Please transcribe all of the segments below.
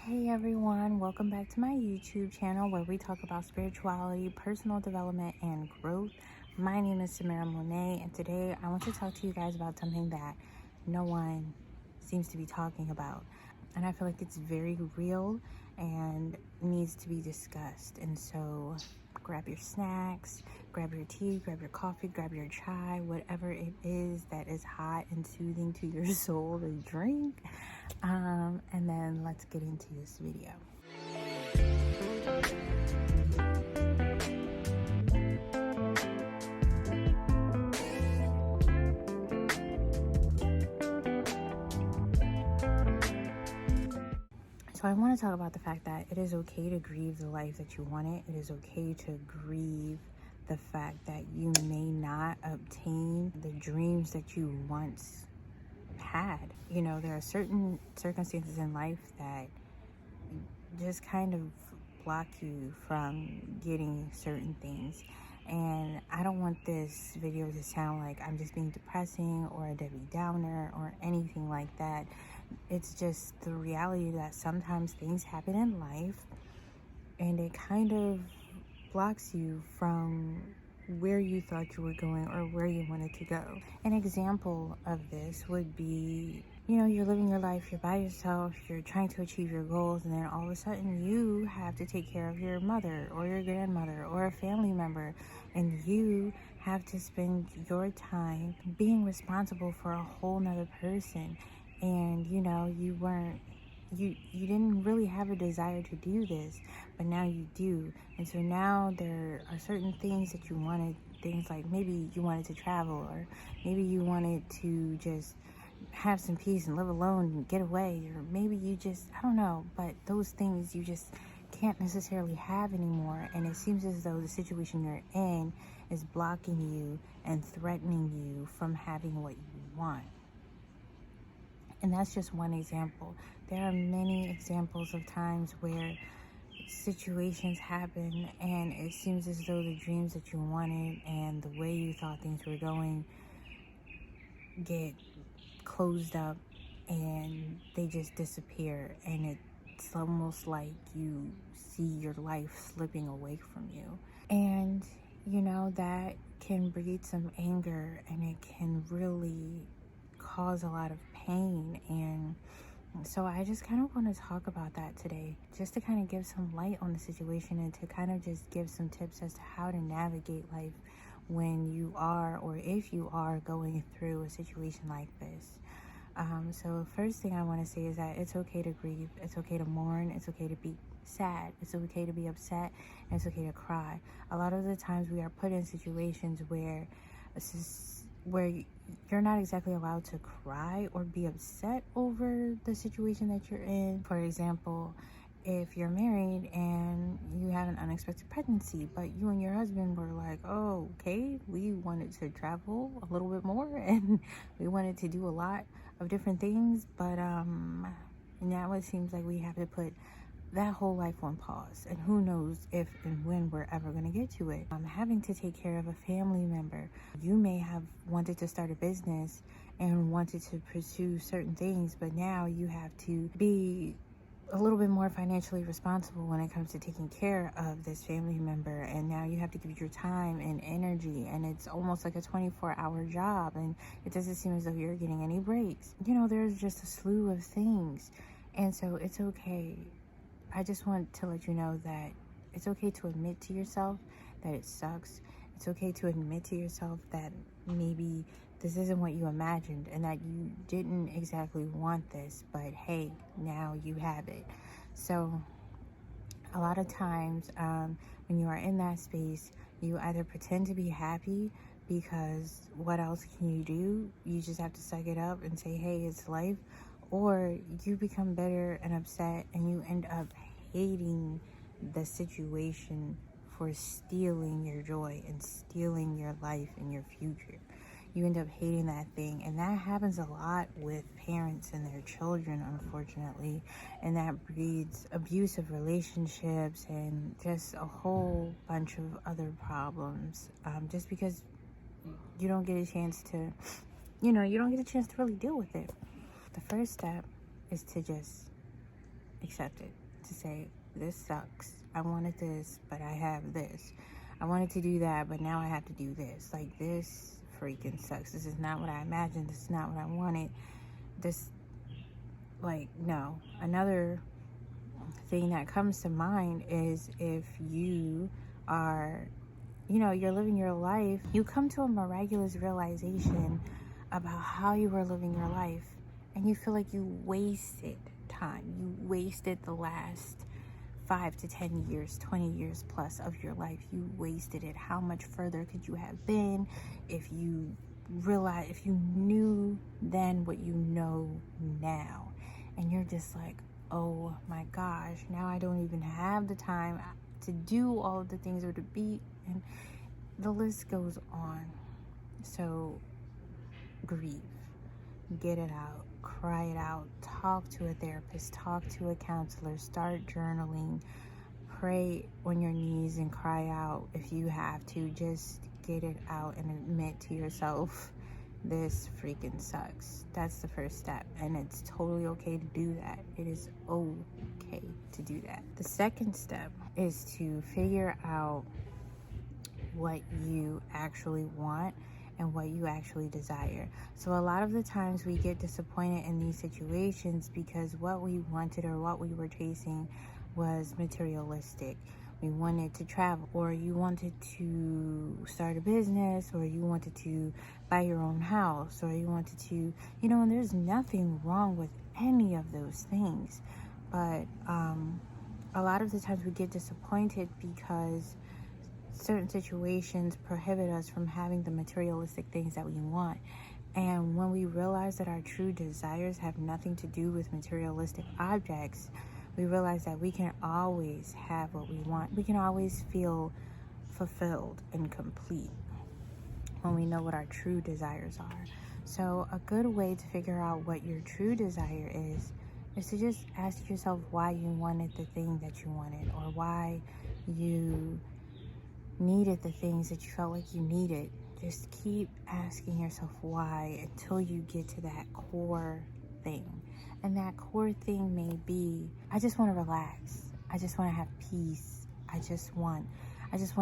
Hey everyone, welcome back to my YouTube channel where we talk about spirituality, personal development, and growth. My name is Samara Monet, and today I want to talk to you guys about something that no one seems to be talking about. And I feel like it's very real and needs to be discussed. And so grab your snacks, grab your tea, grab your coffee, grab your chai, whatever it is that is hot and soothing to your soul to drink. And then let's get into this video. So I want to talk about the fact that it is okay to grieve the life that you wanted. It is okay to grieve the fact that you may not obtain the dreams that you once had. You know, there are certain circumstances in life that just kind of block you from getting certain things. And I don't want this video to sound like I'm just being depressing or a Debbie Downer or anything like that. It's just the reality that sometimes things happen in life and it kind of blocks you from where you thought you were going or where you wanted to go. An example of this would be, you know, you're living your life, you're by yourself, you're trying to achieve your goals, and then all of a sudden you have to take care of your mother or your grandmother or a family member, and you have to spend your time being responsible for a whole nother person. And you know, you didn't really have a desire to do this, but now you do. And so now there are certain things that you wanted, things like maybe you wanted to travel, or maybe you wanted to just have some peace and live alone and get away, or maybe you just, I don't know, but those things you just can't necessarily have anymore. And it seems as though the situation you're in is blocking you and threatening you from having what you want. And that's just one example. There are many examples of times where situations happen and it seems as though the dreams that you wanted and the way you thought things were going get closed up and they just disappear, and it's almost like you see your life slipping away from you. And you know, that can breed some anger and it can really cause a lot of pain. And so I just kind of want to talk about that today, just to kind of give some light on the situation and to kind of just give some tips as to how to navigate life when you are, or if you are going through a situation like this. So first thing I want to say is that it's okay to grieve, it's okay to mourn, it's okay to be sad, it's okay to be upset, and it's okay to cry. A lot of the times we are put in situations where you're not exactly allowed to cry or be upset over the situation that you're in. For example, if you're married and you have an unexpected pregnancy, but you and your husband were like, oh, okay, we wanted to travel a little bit more and we wanted to do a lot of different things, but now it seems like we have to put that whole life on pause, and who knows if and when we're ever going to get to it. Having to take care of a family member. You may have wanted to start a business and wanted to pursue certain things, but now you have to be a little bit more financially responsible when it comes to taking care of this family member, and now you have to give your time and energy, and it's almost like a 24-hour job, and it doesn't seem as though you're getting any breaks. You know, there's just a slew of things, and so it's okay. I just want to let you know that it's okay to admit to yourself that it sucks. It's okay to admit to yourself that maybe this isn't what you imagined and that you didn't exactly want this, but hey, now you have it. So a lot of times when you are in that space, you either pretend to be happy because what else can you do? You just have to suck it up and say, hey, it's life. Or you become bitter and upset and you end up hating the situation for stealing your joy and stealing your life and your future. You end up hating that thing, and that happens a lot with parents and their children, unfortunately, and that breeds abusive relationships and just a whole bunch of other problems, just because you don't get a chance to, you don't get a chance to really deal with it. The first step is to just accept it. To say, this sucks. I wanted this, but I have this. I wanted to do that, but now I have to do this. Like, this freaking sucks. This is not what I imagined. This is not what I wanted. This, like, no. Another thing that comes to mind is if you are, you're living your life, you come to a miraculous realization about how you were living your life, and you feel like you wasted time. You wasted the last 5 to 10 years, 20 years plus of your life. You wasted it. How much further could you have been if you knew then what you know now? And you're just like, oh my gosh, now I don't even have the time to do all of the things, or to be, and the list goes on. So grieve, get it out, cry it out, talk to a therapist, talk to a counselor, start journaling, pray on your knees and cry out if you have to. Just get it out and admit to yourself, this freaking sucks. That's the first step, and it's totally okay to do that. It is okay to do that. The second step is to figure out what you actually want and what you actually desire. So a lot of the times we get disappointed in these situations because what we wanted or what we were chasing was materialistic. We wanted to travel, or you wanted to start a business, or you wanted to buy your own house, or you wanted to, and there's nothing wrong with any of those things. But a lot of the times we get disappointed because certain situations prohibit us from having the materialistic things that we want. And when we realize that our true desires have nothing to do with materialistic objects, we realize that we can always have what we want. We can always feel fulfilled and complete when we know what our true desires are. So a good way to figure out what your true desire is to just ask yourself why you wanted the thing that you wanted, or why you needed the things that you felt like you needed. Just keep asking yourself why until you get to that core thing. And that core thing may be, I just want to relax. I just want to have peace. I just want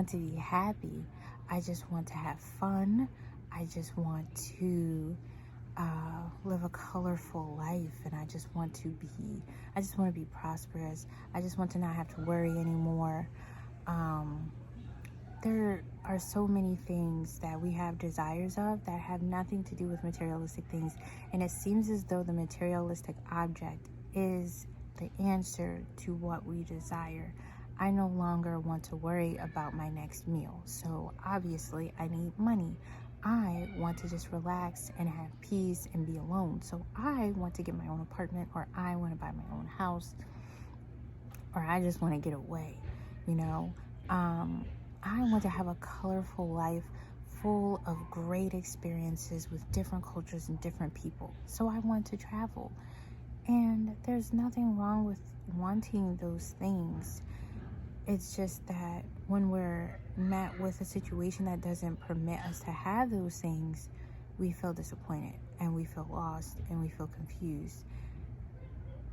to be happy. I just want to have fun. I just want to live a colorful life, and I just want to be prosperous. I just want to not have to worry anymore. There are so many things that we have desires of that have nothing to do with materialistic things, and it seems as though the materialistic object is the answer to what we desire. I no longer want to worry about my next meal, so obviously I need money. I want to just relax and have peace and be alone, so I want to get my own apartment, or I want to buy my own house, or I just want to get away, I want to have a colorful life full of great experiences with different cultures and different people. So I want to travel. And there's nothing wrong with wanting those things. It's just that when we're met with a situation that doesn't permit us to have those things, we feel disappointed, and we feel lost, and we feel confused.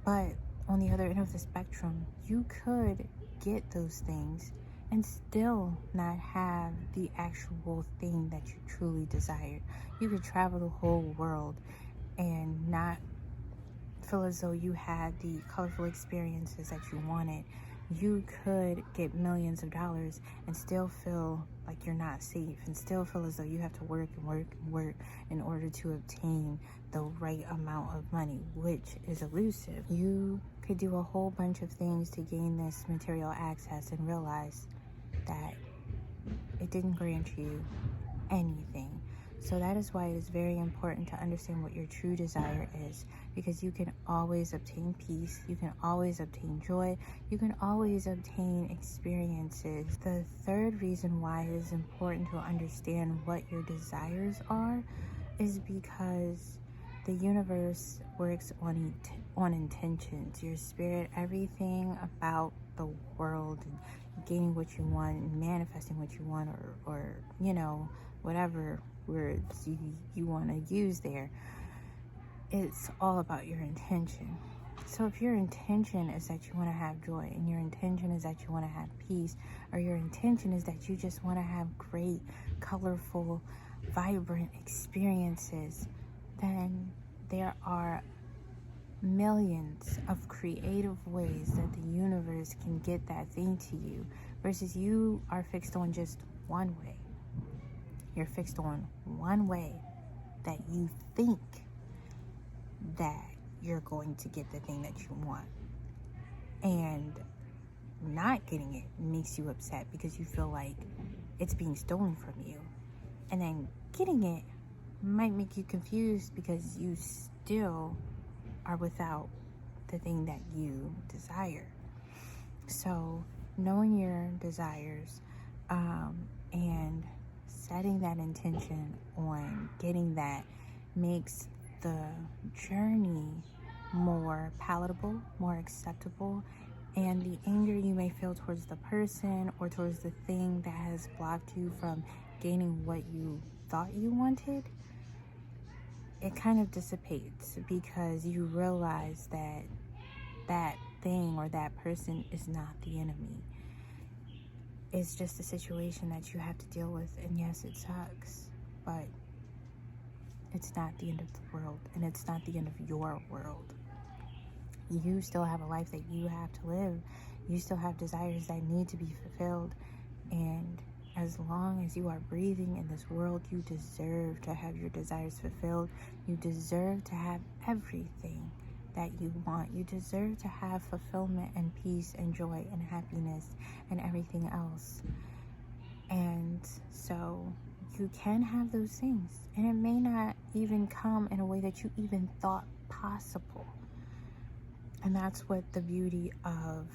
But on the other end of the spectrum, you could get those things and still not have the actual thing that you truly desired. You could travel the whole world and not feel as though you had the colorful experiences that you wanted. You could get millions of dollars and still feel like you're not safe, and still feel as though you have to work and work and work in order to obtain the right amount of money, which is elusive. You could do a whole bunch of things to gain this material access and realize that it didn't grant you anything. So that is why it is very important to understand what your true desire is, because you can always obtain peace, you can always obtain joy, you can always obtain experiences. The third reason why it is important to understand what your desires are is because the universe works on intentions. Your spirit, everything about the world, and getting what you want and manifesting what you want, or whatever words you want to use there, it's all about your intention. So if your intention is that you want to have joy, and your intention is that you want to have peace, or your intention is that you just want to have great, colorful, vibrant experiences, then there are millions of creative ways that the universe can get that thing to you, versus you are fixed on just one way. You're fixed on one way that you think that you're going to get the thing that you want. And not getting it makes you upset because you feel like it's being stolen from you. And then getting it might make you confused because you still are without the thing that you desire. So knowing your desires and setting that intention on getting that makes the journey more palatable, more acceptable, and the anger you may feel towards the person or towards the thing that has blocked you from gaining what you thought you wanted, it kind of dissipates because you realize that that thing or that person is not the enemy. It's just a situation that you have to deal with, and yes, it sucks, but it's not the end of the world, and it's not the end of your world. You still have a life that you have to live. You still have desires that need to be fulfilled. And as long as you are breathing in this world, you deserve to have your desires fulfilled. You deserve to have everything that you want. You deserve to have fulfillment and peace and joy and happiness and everything else. And so you can have those things. And it may not even come in a way that you even thought possible. And that's what the beauty of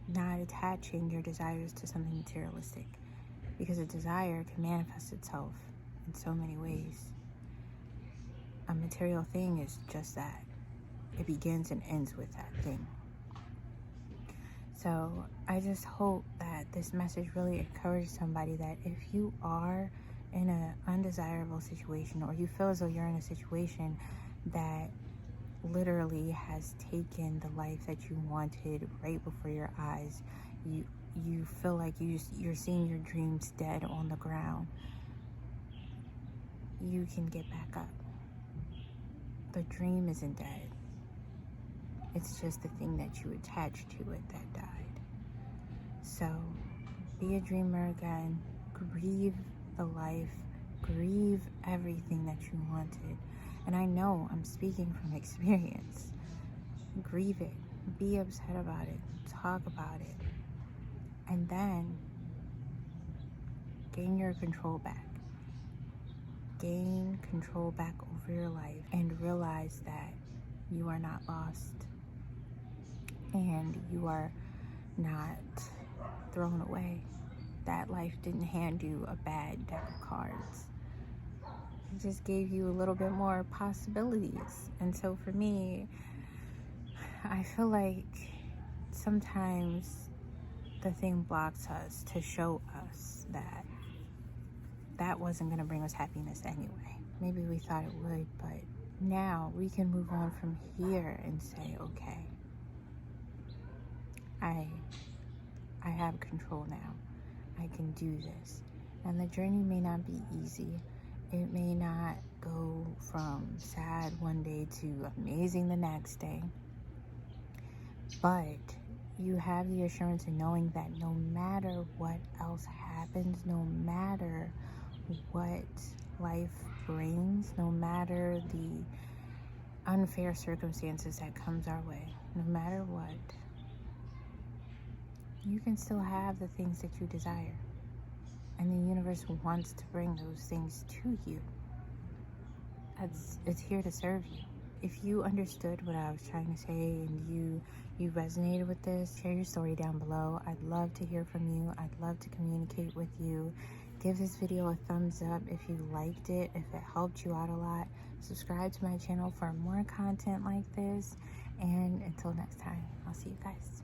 not attaching your desires to something materialistic. Because a desire can manifest itself in so many ways. A material thing is just that. It begins and ends with that thing. So I just hope that this message really encourages somebody that if you are in an undesirable situation, or you feel as though you're in a situation that literally has taken the life that you wanted right before your eyes, you feel like you're seeing your dreams dead on the ground, you can get back up. The dream isn't dead. It's just the thing that you attached to it that died. So be a dreamer again. Grieve the life. Grieve everything that you wanted. And I know I'm speaking from experience. Grieve it. Be upset about it. Talk about it. And then gain your control back. Gain control back over your life and realize that you are not lost and you are not thrown away. That life didn't hand you a bad deck of cards. It just gave you a little bit more possibilities. And so for me, I feel like sometimes the thing blocks us to show us that that wasn't going to bring us happiness anyway. Maybe we thought it would, but now we can move on from here and say, okay, I have control now. I can do this. And the journey may not be easy. It may not go from sad one day to amazing the next day. But you have the assurance in knowing that no matter what else happens, no matter what life brings, no matter the unfair circumstances that comes our way, no matter what, you can still have the things that you desire. And the universe wants to bring those things to you. It's here to serve you. If you understood what I was trying to say and you resonated with this, share your story down below. I'd love to hear from you. I'd love to communicate with you. Give this video a thumbs up if you liked it, if it helped you out a lot. Subscribe to my channel for more content like this. And until next time, I'll see you guys.